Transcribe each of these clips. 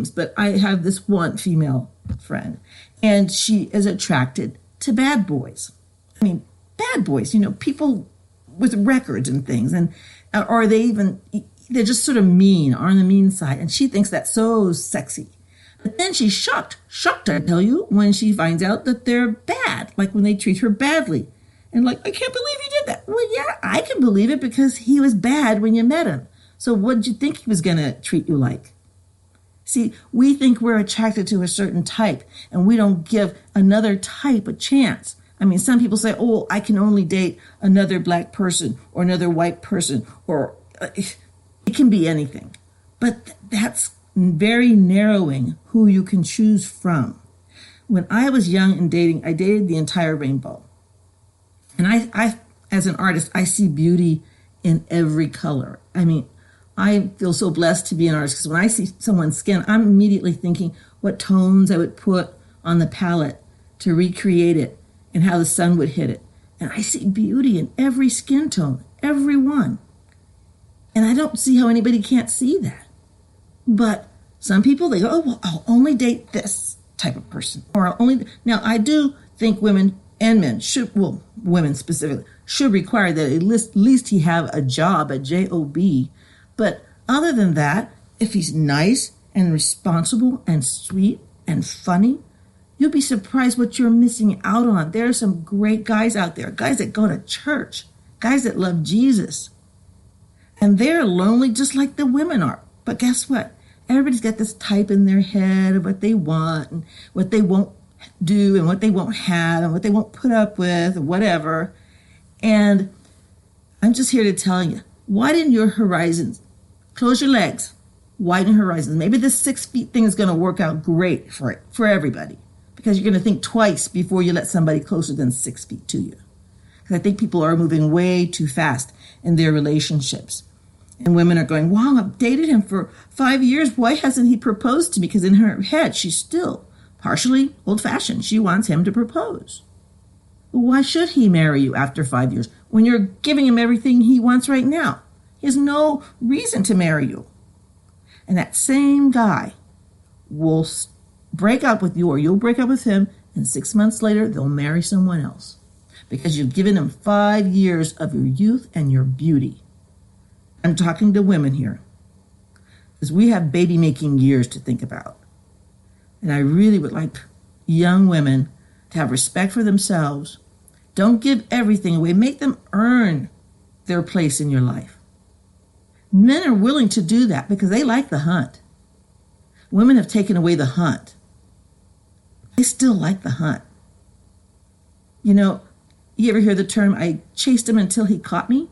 but I have this one female friend, and she is attracted to bad boys. I mean, bad boys, people with records and things, and or they're just sort of mean, or on the mean side, and she thinks that's so sexy. But then she's shocked, I tell you, when she finds out that they're bad, like when they treat her badly. And like, I can't believe you did that. Well, yeah, I can believe it because he was bad when you met him. So what did you think he was going to treat you like? See, we think we're attracted to a certain type, and we don't give another type a chance. I mean, some people say, oh, I can only date another black person or another white person, or it can be anything. But that's very narrowing who you can choose from. When I was young and dating, I dated the entire rainbow. And I, as an artist, I see beauty in every color. I mean, I feel so blessed to be an artist because when I see someone's skin, I'm immediately thinking what tones I would put on the palette to recreate it and how the sun would hit it. And I see beauty in every skin tone, every one. And I don't see how anybody can't see that. But some people, they go, oh, well, I'll only date this type of person. Or I'll only... Now, I do think women and men should, well, women specifically, should require that at least he have a job, a J-O-B. But other than that, if he's nice and responsible and sweet and funny, you'll be surprised what you're missing out on. There are some great guys out there, guys that go to church, guys that love Jesus. And they're lonely just like the women are. But guess what? Everybody's got this type in their head of what they want and what they won't do and what they won't have and what they won't put up with or whatever. And I'm just here to tell you, widen your horizons. Close your legs. Widen horizons. Maybe this 6 feet thing is going to work out great for everybody because you're going to think twice before you let somebody closer than 6 feet to you. Because I think people are moving way too fast in their relationships. And women are going, wow, I've dated him for 5 years. Why hasn't he proposed to me? Because in her head, she's still partially old-fashioned. She wants him to propose. Well, why should he marry you after 5 years when you're giving him everything he wants right now? He has no reason to marry you. And that same guy will break up with you, or you'll break up with him, and 6 months later, they'll marry someone else. Because you've given him 5 years of your youth and your beauty. I'm talking to women here. Because we have baby-making years to think about. And I really would like young women to have respect for themselves. Don't give everything away. Make them earn their place in your life. Men are willing to do that because they like the hunt. Women have taken away the hunt. I still like the hunt. You ever hear the term, I chased him until he caught me?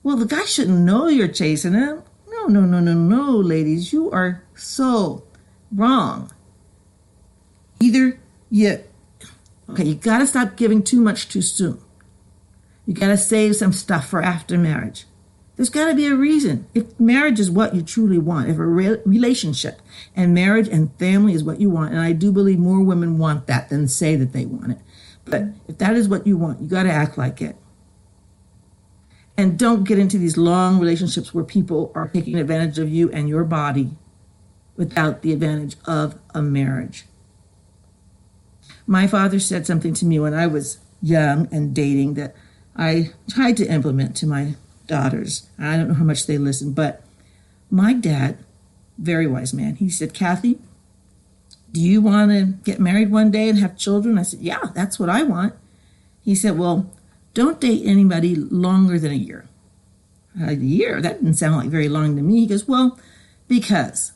Well, the guy shouldn't know you're chasing him. No, ladies. You are so wrong. You got to stop giving too much too soon. You got to save some stuff for after marriage. There's got to be a reason. If marriage is what you truly want, if a relationship and marriage and family is what you want, and I do believe more women want that than say that they want it. But if that is what you want, you got to act like it. And don't get into these long relationships where people are taking advantage of you and your body without the advantage of a marriage. My father said something to me when I was young and dating that I tried to implement to my daughters. I don't know how much they listen, but my dad, very wise man, he said, Kathy, do you want to get married one day and have children? I said, yeah, that's what I want. He said, well, don't date anybody longer than a year. A year? That didn't sound like very long to me. He goes, well, because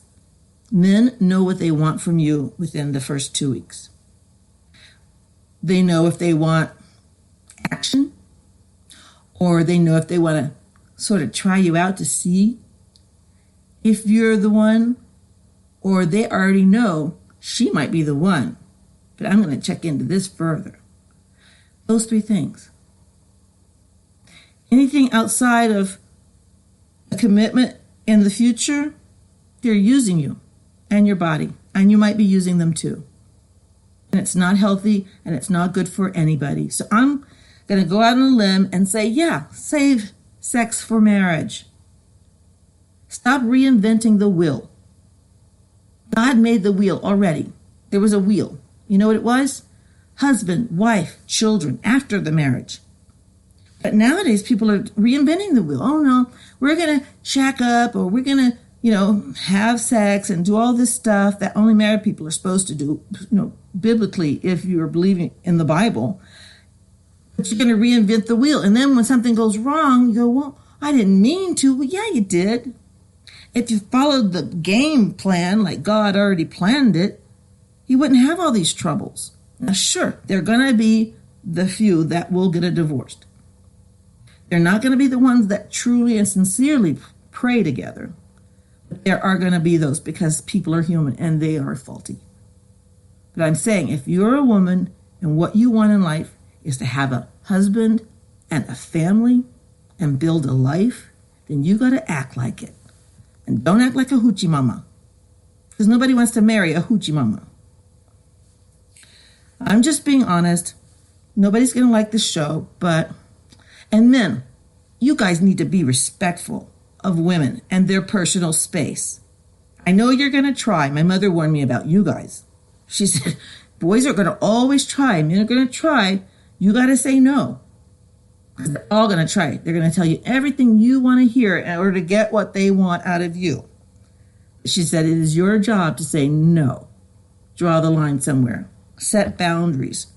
men know what they want from you within the first 2 weeks. They know if they want action, or they know if they want to sort of try you out to see if you're the one, or they already know she might be the one, but I'm going to check into this further. Those 3 things. Anything outside of a commitment in the future, they're using you and your body, and you might be using them too. And it's not healthy, and it's not good for anybody. So I'm going to go out on a limb and say, yeah, save sex for marriage. Stop reinventing the wheel. God made the wheel already. There was a wheel. You know what it was? Husband, wife, children after the marriage. But nowadays people are reinventing the wheel. Oh no, we're going to shack up, or we're going to, have sex and do all this stuff that only married people are supposed to do, biblically, if you're believing in the Bible. But you're going to reinvent the wheel. And then when something goes wrong, you go, well, I didn't mean to. Well, yeah, you did. If you followed the game plan like God already planned it, you wouldn't have all these troubles. Now, sure, there are going to be the few that will get a divorce. They're not going to be the ones that truly and sincerely pray together. But there are going to be those, because people are human and they are faulty. But I'm saying, if you're a woman and what you want in life is to have a husband and a family and build a life, then you got to act like it. And don't act like a hoochie mama, because nobody wants to marry a hoochie mama. I'm just being honest. Nobody's going to like the show, and men, you guys need to be respectful of women and their personal space. I know you're going to try. My mother warned me about you guys. She said, boys are going to always try. Men are going to try. You got to say no. Because they're all going to try. They're going to tell you everything you want to hear in order to get what they want out of you. She said, it is your job to say no. Draw the line somewhere. Set boundaries.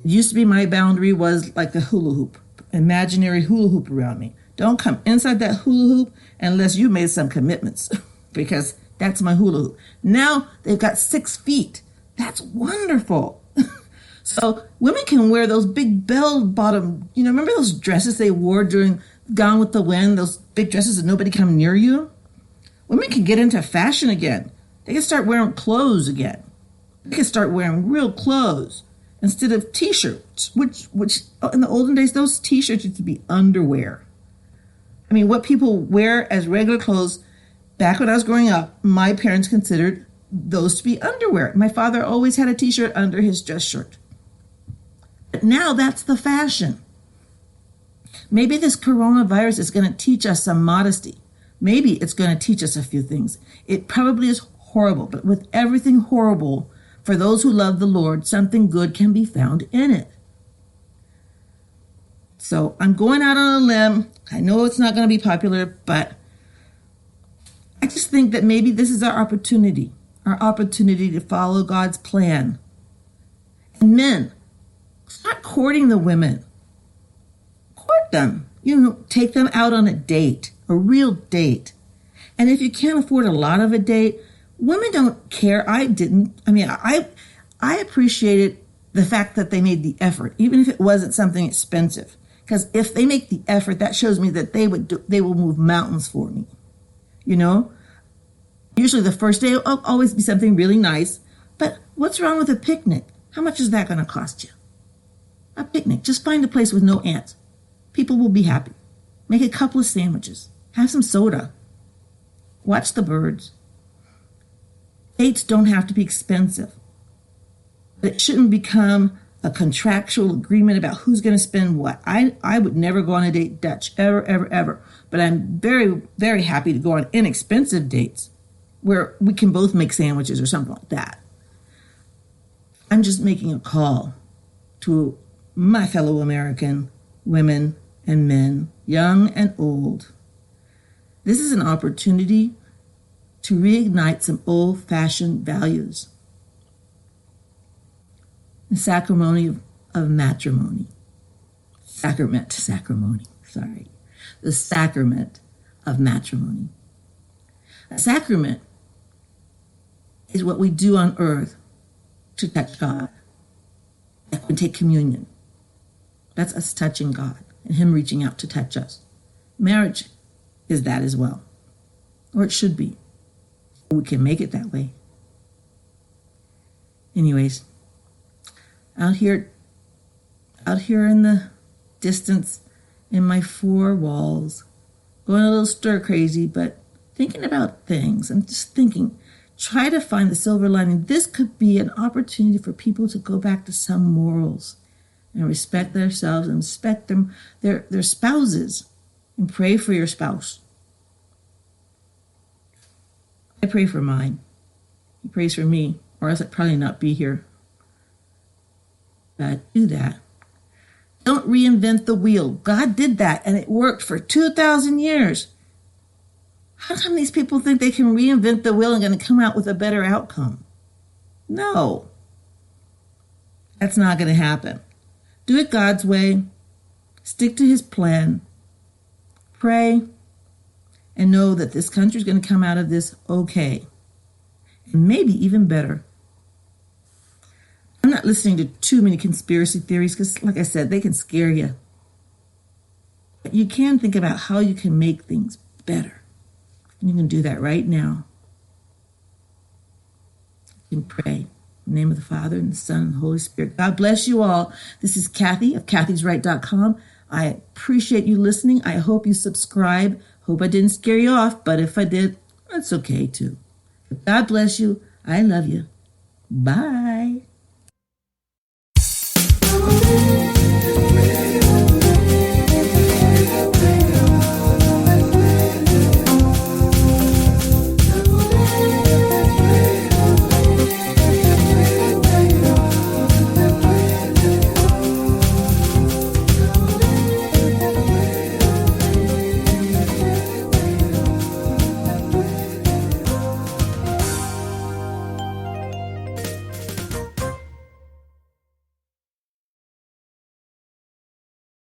It used to be my boundary was like a hula hoop, imaginary hula hoop around me. Don't come inside that hula hoop unless you made some commitments, because that's my hula hoop. Now they've got 6 feet. That's wonderful. So women can wear those big bell bottom, remember those dresses they wore during Gone with the Wind, those big dresses that nobody come near you? Women can get into fashion again. They can start wearing clothes again. They can start wearing real clothes instead of t-shirts, which in the olden days, those t-shirts used to be underwear. I mean, what people wear as regular clothes, back when I was growing up, my parents considered those to be underwear. My father always had a t-shirt under his dress shirt. But now that's the fashion. Maybe this coronavirus is going to teach us some modesty. Maybe it's going to teach us a few things. It probably is horrible, but with everything horrible, for those who love the Lord, something good can be found in it. So I'm going out on a limb. I know it's not going to be popular, but I just think that maybe this is our opportunity to follow God's plan. And men, start courting the women. Court them. Take them out on a date, a real date. And if you can't afford a lot of a date, women don't care. I didn't. I mean, I appreciated the fact that they made the effort, even if it wasn't something expensive. Because if they make the effort, that shows me that they will move mountains for me. Usually the first day will always be something really nice. But what's wrong with a picnic? How much is that going to cost you? A picnic. Just find a place with no ants. People will be happy. Make a couple of sandwiches. Have some soda. Watch the birds. Dates don't have to be expensive. But it shouldn't become a contractual agreement about who's going to spend what. I would never go on a date Dutch, ever, ever, ever. But I'm very, very happy to go on inexpensive dates where we can both make sandwiches or something like that. I'm just making a call to my fellow American women and men, young and old. This is an opportunity to reignite some old-fashioned values. The sacrament of matrimony. The sacrament of matrimony. A sacrament is what we do on earth to touch God. Like we take communion. That's us touching God and Him reaching out to touch us. Marriage is that as well. Or it should be. We can make it that way. Anyways, out here in the distance, in my 4 walls, going a little stir crazy, but thinking about things. I'm just thinking, try to find the silver lining. This could be an opportunity for people to go back to some morals and respect themselves and respect their spouses, and pray for your spouse. I pray for mine. He prays for me, or else I'd probably not be here. But do that. Don't reinvent the wheel. God did that, and it worked for 2,000 years. How come these people think they can reinvent the wheel and going to come out with a better outcome? No. That's not going to happen. Do it God's way. Stick to his plan. Pray. And know that this country is going to come out of this okay. And maybe even better. I'm not listening to too many conspiracy theories because, like I said, they can scare you. But you can think about how you can make things better. And you can do that right now. You can pray. In the name of the Father, and the Son, and the Holy Spirit. God bless you all. This is Kathy of kathysright.com. I appreciate you listening. I hope you subscribe. Hope I didn't scare you off, but if I did, that's okay too. God bless you. I love you. Bye.